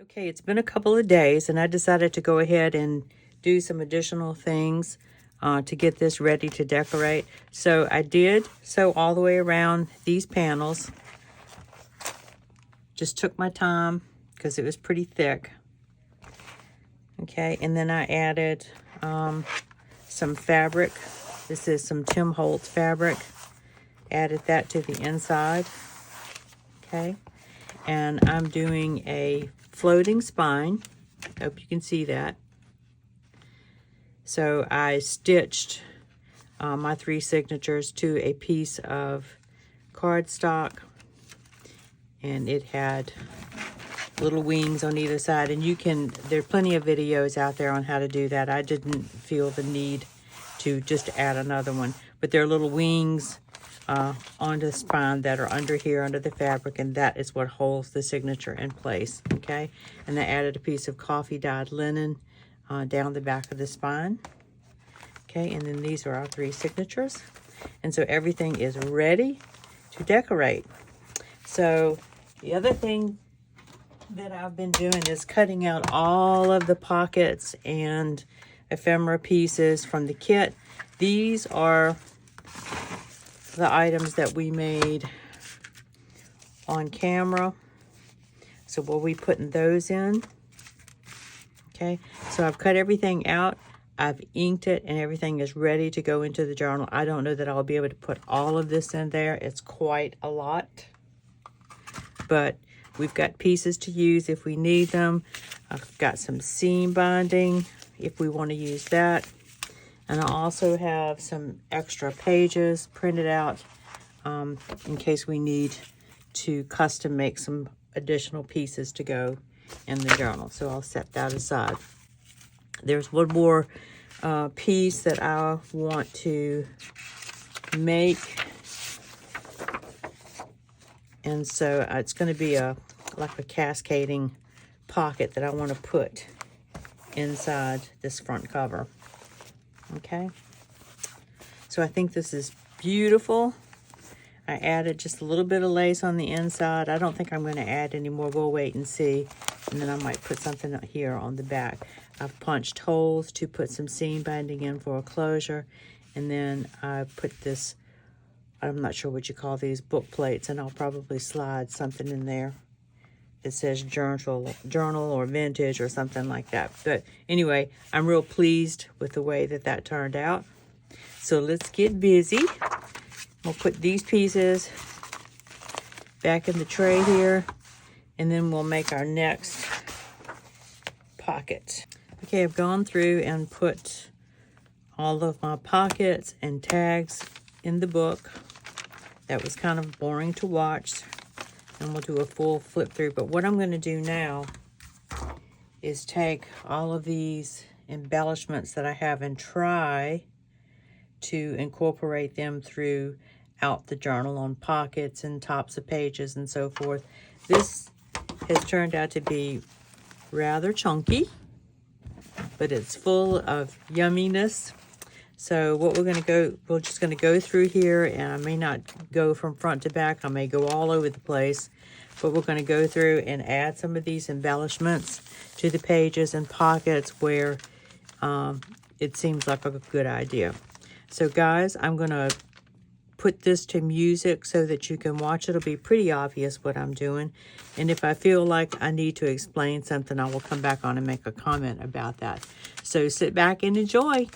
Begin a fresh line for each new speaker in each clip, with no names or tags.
Okay, it's been a couple of days and I decided to go ahead and do some additional things to get this ready to decorate. So I did sew all the way around these panels. Just took my time because it was pretty thick. Okay, and then I added some fabric. This is some Tim Holtz fabric. Added that to the inside. Okay, and I'm doing a floating spine. Hope you can see that. So I stitched my 3 signatures to a piece of cardstock, and it had little wings on either side. And there are plenty of videos out there on how to do that. I didn't feel the need to just add another one, but there are little wings on the spine that are under here, under the fabric, and that is what holds the signature in place. Okay, and I added a piece of coffee dyed linen down the back of the spine. Okay, and then these are our 3 signatures, and so everything is ready to decorate. So the other thing that I've been doing is cutting out all of the pockets and ephemera pieces from the kit. These are the items that we made on camera, so we'll be putting those in. Okay, so I've cut everything out, I've inked it, and everything is ready to go into the journal. I don't know that I'll be able to put all of this in there. It's quite a lot, but we've got pieces to use if we need them. I've got some seam binding if we want to use that. And I also have some extra pages printed out in case we need to custom make some additional pieces to go in the journal. So I'll set that aside. There's one more piece that I want to make. And so it's going to be like a cascading pocket that I want to put inside this front cover. Okay, so I think this is beautiful. I added just a little bit of lace on the inside. I don't think I'm going to add any more. We'll wait and see, and then I might put something here on the back. I've punched holes to put some seam binding in for a closure, and then I put this, I'm not sure what you call these, book plates, and I'll probably slide something in there. It says journal or vintage or something like that. But anyway, I'm real pleased with the way that turned out. So let's get busy. We'll put these pieces back in the tray here, and then we'll make our next pocket. Okay, I've gone through and put all of my pockets and tags in the book. That was kind of boring to watch. And we'll do a full flip through. But what I'm going to do now is take all of these embellishments that I have and try to incorporate them throughout the journal on pockets and tops of pages and so forth. This has turned out to be rather chunky, but it's full of yumminess. So what we're just going to go through here, and I may not go from front to back. I may go all over the place, but we're going to go through and add some of these embellishments to the pages and pockets where it seems like a good idea. So guys, I'm going to put this to music so that you can watch. It'll be pretty obvious what I'm doing. And if I feel like I need to explain something, I will come back on and make a comment about that. So sit back and enjoy.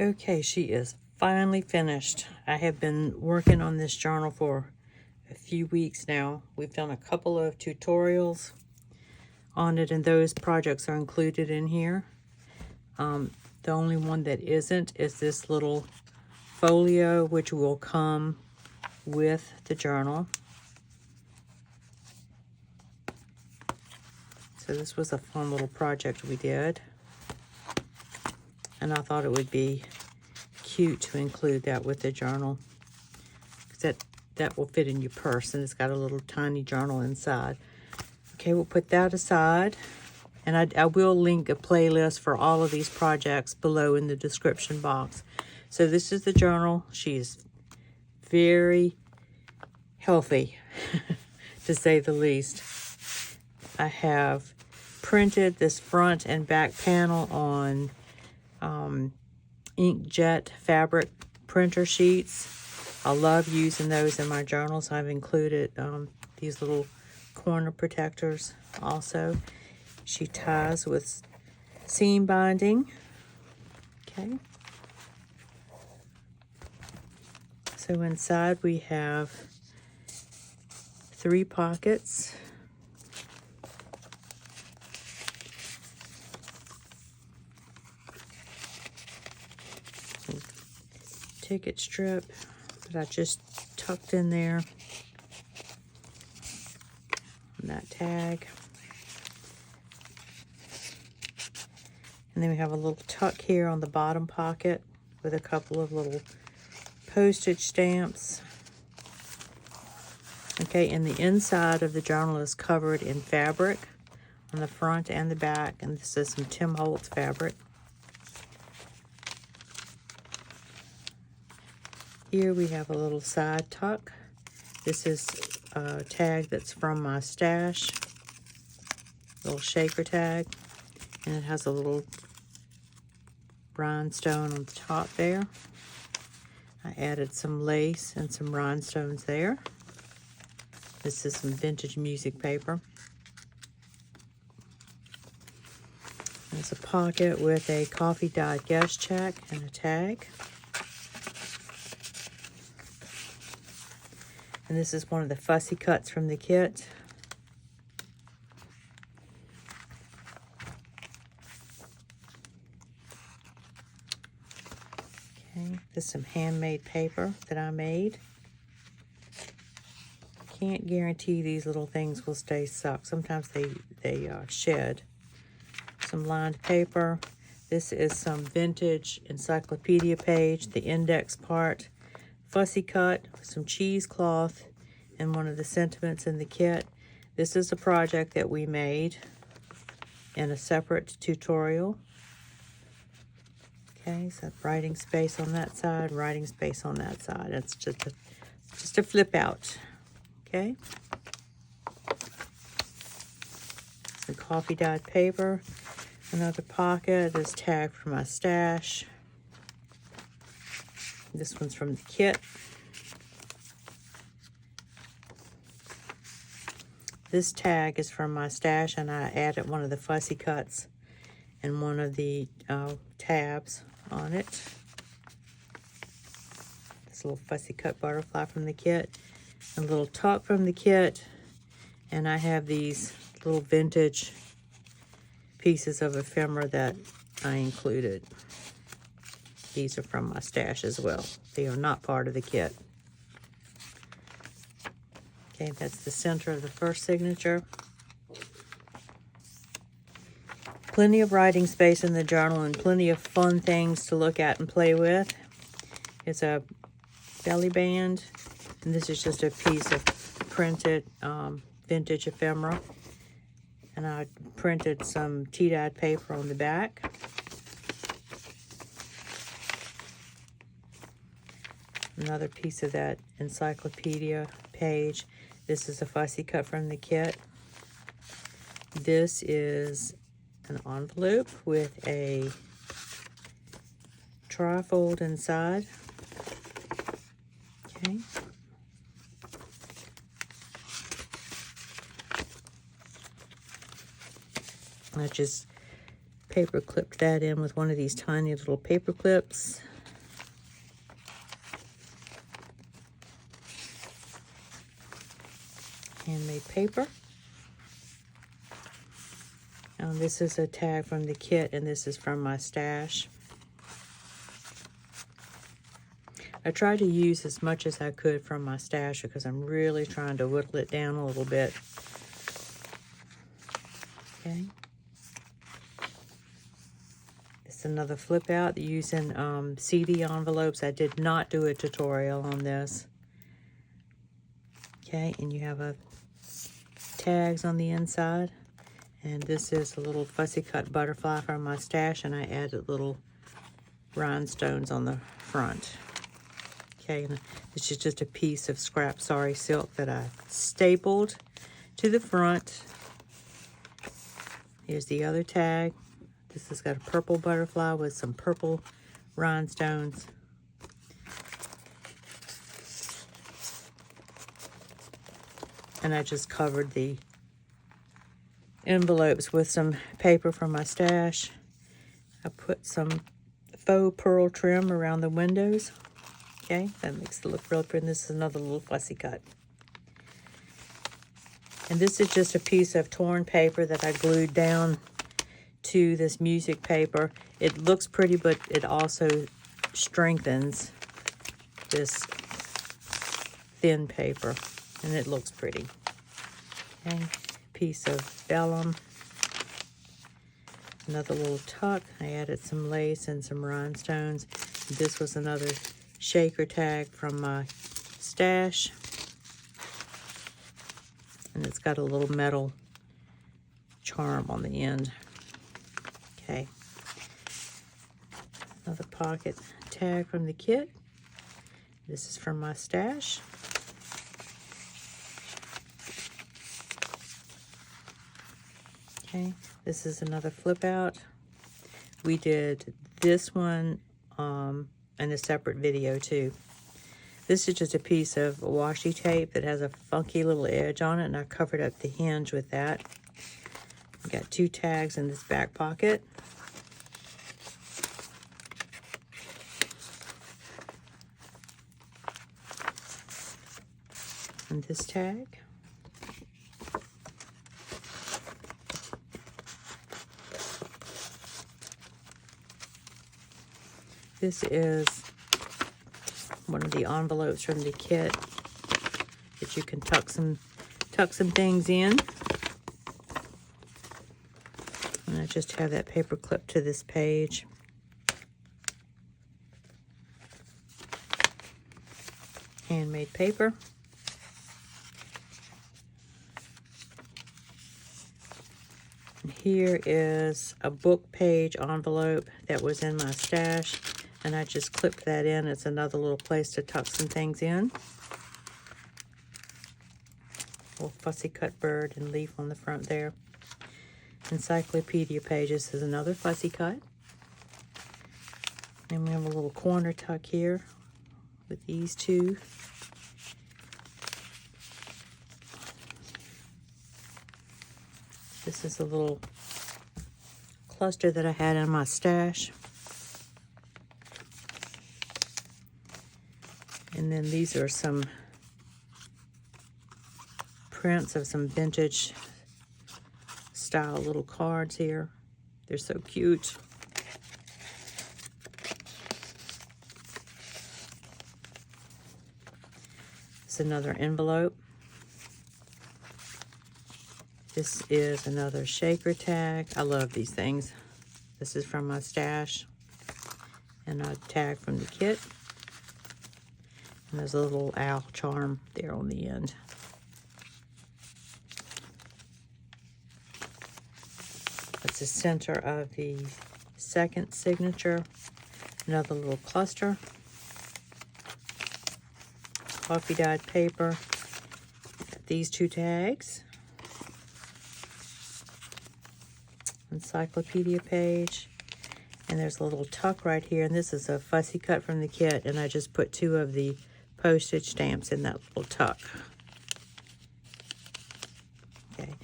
Okay, she is finally finished. I have been working on this journal for a few weeks now. We've done a couple of tutorials on it, and those projects are included in here. The only one that isn't is this little folio, which will come with the journal. So this was a fun little project we did, and I thought it would be cute to include that with the journal, because that will fit in your purse, and it's got a little tiny journal inside. Okay, we'll put that aside, and I will link a playlist for all of these projects below in the description box. So this is the journal. She's very healthy, to say the least. I have printed this front and back panel on inkjet fabric printer sheets. I love using those in my journals. I've included these little corner protectors also. She ties with seam binding. Okay. So inside we have 3 pockets. Ticket strip that I just tucked in there. And that tag. And then we have a little tuck here on the bottom pocket with a couple of little postage stamps. Okay, and the inside of the journal is covered in fabric on the front and the back, and this is some Tim Holtz fabric. Here we have a little side tuck. This is a tag that's from my stash, little shaker tag, and it has a little rhinestone on the top there. I added some lace and some rhinestones there. This is some vintage music paper. There's a pocket with a coffee dyed guest check and a tag. And this is one of the fussy cuts from the kit. Okay, this is some handmade paper that I made. Can't guarantee these little things will stay stuck. Sometimes they shed. Some lined paper. This is some vintage encyclopedia page, the index part. Fussy cut, some cheesecloth, and one of the sentiments in the kit. This is a project that we made in a separate tutorial. Okay, so writing space on that side, writing space on that side. It's just a flip out. Okay. Some coffee dyed paper. Another pocket is tagged for my stash. This one's from the kit. This tag is from my stash, and I added one of the fussy cuts and one of the tabs on it. This little fussy cut butterfly from the kit. A little tuck from the kit. And I have these little vintage pieces of ephemera that I included. These are from my stash as well. They are not part of the kit. Okay, that's the center of the first signature. Plenty of writing space in the journal and plenty of fun things to look at and play with. It's a belly band, and this is just a piece of printed vintage ephemera. And I printed some tea-dyed paper on the back. Another piece of that encyclopedia page. This is a fussy cut from the kit. This is an envelope with a trifold inside. Okay. I just paper clipped that in with one of these tiny little paper clips. Handmade paper. This is a tag from the kit, and this is from my stash. I tried to use as much as I could from my stash because I'm really trying to whittle it down a little bit. Okay. It's another flip out using CD envelopes. I did not do a tutorial on this. Okay, and you have tags on the inside. And this is a little fussy cut butterfly from my stash, and I added little rhinestones on the front. Okay, and this is just a piece of scrap sari silk that I stapled to the front. Here's the other tag. This has got a purple butterfly with some purple rhinestones. And I just covered the envelopes with some paper from my stash. I put some faux pearl trim around the windows. Okay, that makes it look real pretty. This is another little fussy cut. And this is just a piece of torn paper that I glued down to this music paper. It looks pretty, but it also strengthens this thin paper, and it looks pretty. Okay, piece of vellum. Another little tuck. I added some lace and some rhinestones. This was another shaker tag from my stash, and it's got a little metal charm on the end. Okay, another pocket tag from the kit. This is from my stash. Okay, this is another flip out. We did this one in a separate video too. This is just a piece of washi tape that has a funky little edge on it, and I covered up the hinge with that. I got 2 tags in this back pocket. And this tag. This is one of the envelopes from the kit that you can tuck some things in. And I just have that paper clipped to this page. Handmade paper. And here is a book page envelope that was in my stash, and I just clipped that in. It's another little place to tuck some things in. Little fussy cut bird and leaf on the front there. Encyclopedia pages is another fussy cut. And we have a little corner tuck here with these 2. This is a little cluster that I had in my stash. And then these are some prints of some vintage style little cards here. They're so cute. It's another envelope. This is another shaker tag. I love these things. This is from my stash. And a tag from the kit. And there's a little owl charm there on the end. That's the center of the second signature. Another little cluster. Coffee dyed paper. Got these 2 tags. Encyclopedia page. And there's a little tuck right here. And this is a fussy cut from the kit. And I just put 2 of the postage stamps in that little tuck. Okay.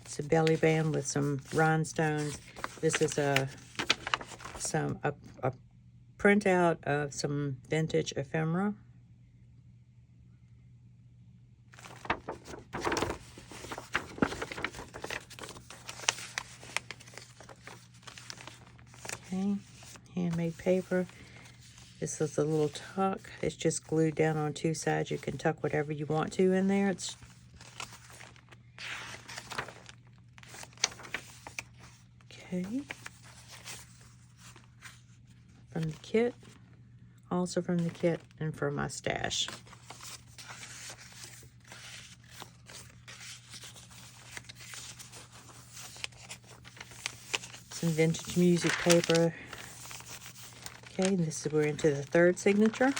It's a belly band with some rhinestones. This is a printout of some vintage ephemera. Okay, handmade paper. This is a little tuck. It's just glued down on two sides. You can tuck whatever you want to in there. It's okay. From the kit. Also from the kit and from my stash. Some vintage music paper. Okay, this is, we're into the third signature.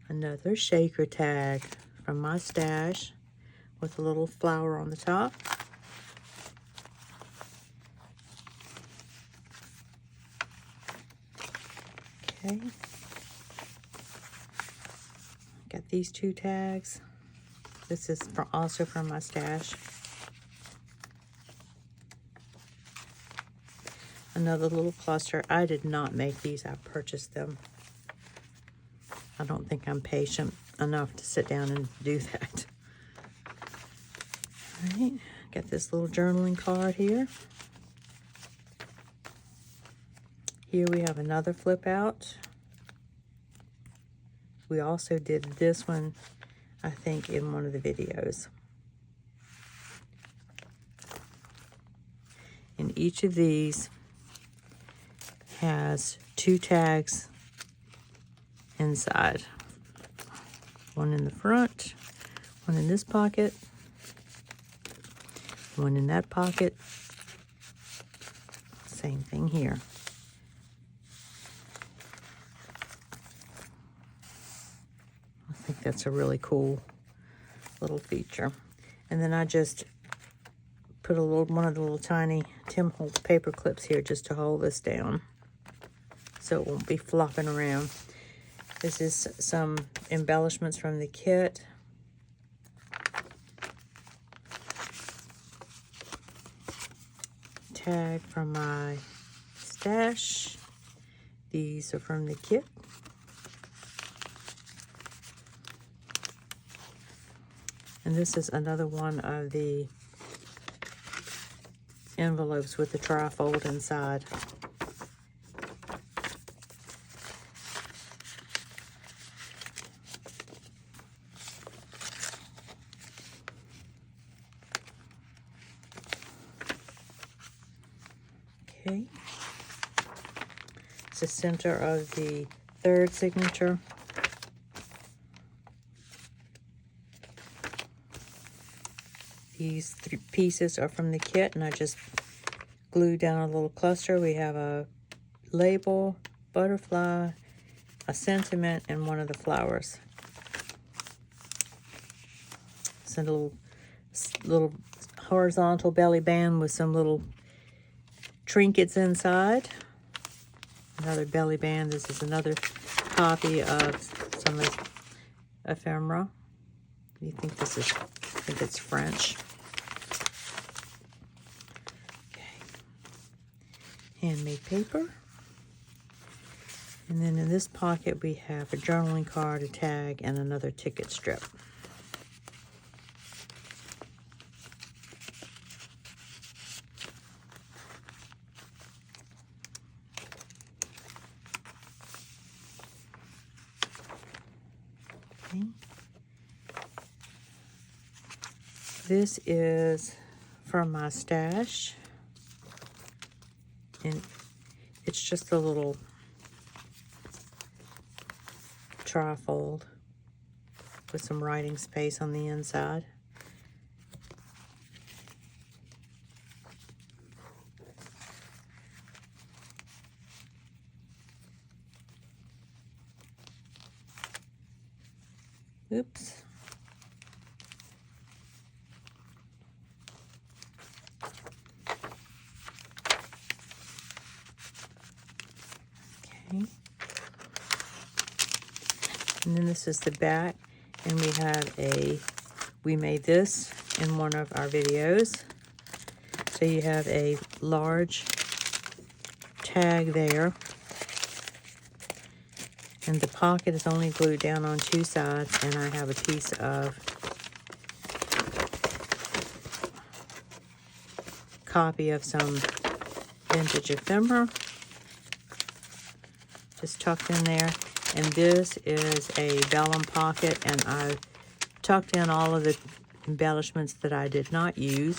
Another shaker tag from my stash with a little flower on the top. Okay. Got these two tags. This is also from my stash. Another little cluster. I did not make these. I purchased them. I don't think I'm patient enough to sit down and do that. All right. Got this little journaling card here. Here we have another flip out. We also did this one, I think, in one of the videos. And each of these has two tags inside. One in the front, one in this pocket, one in that pocket. Same thing here. I think that's a really cool little feature. And then I just put a little, one of the little tiny Tim Holtz paper clips here just to hold this down, so it won't be flopping around. This is some embellishments from the kit. Tag from my stash. These are from the kit. And this is another one of the envelopes with the trifold inside. Okay. It's the center of the third signature. These three pieces are from the kit, and I just glued down a little cluster. We have a label, butterfly, a sentiment, and one of the flowers. It's a little horizontal belly band with some little trinkets inside. Another belly band. This is another copy of some of the ephemera. You think this is, I think it's French. Okay. Handmade paper. And then in this pocket we have a journaling card, a tag, and another ticket strip. Okay. This is from my stash, and it's just a little trifold with some writing space on the inside. Oops. Okay. And then this is the back, and we made this in one of our videos. So you have a large tag there. And the pocket is only glued down on 2 sides, and I have a piece of copy of some vintage ephemera just tucked in there. And this is a vellum pocket, and I tucked in all of the embellishments that I did not use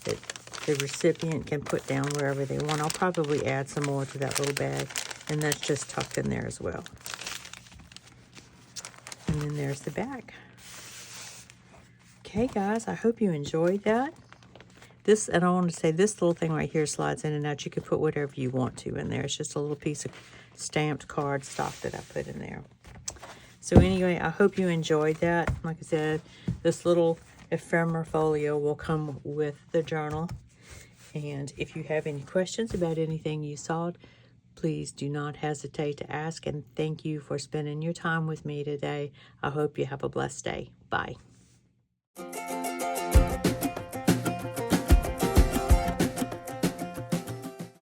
that the recipient can put down wherever they want. I'll probably add some more to that little bag, and that's just tucked in there as well. And then there's the bag. Okay, guys, I hope you enjoyed that. This, and I want to say, this little thing right here slides in and out. You can put whatever you want to in there. It's just a little piece of stamped cardstock that I put in there. So anyway, I hope you enjoyed that. Like I said, this little ephemera folio will come with the journal. And if you have any questions about anything you saw, please do not hesitate to ask. And thank you for spending your time with me today. I hope you have a blessed day. Bye.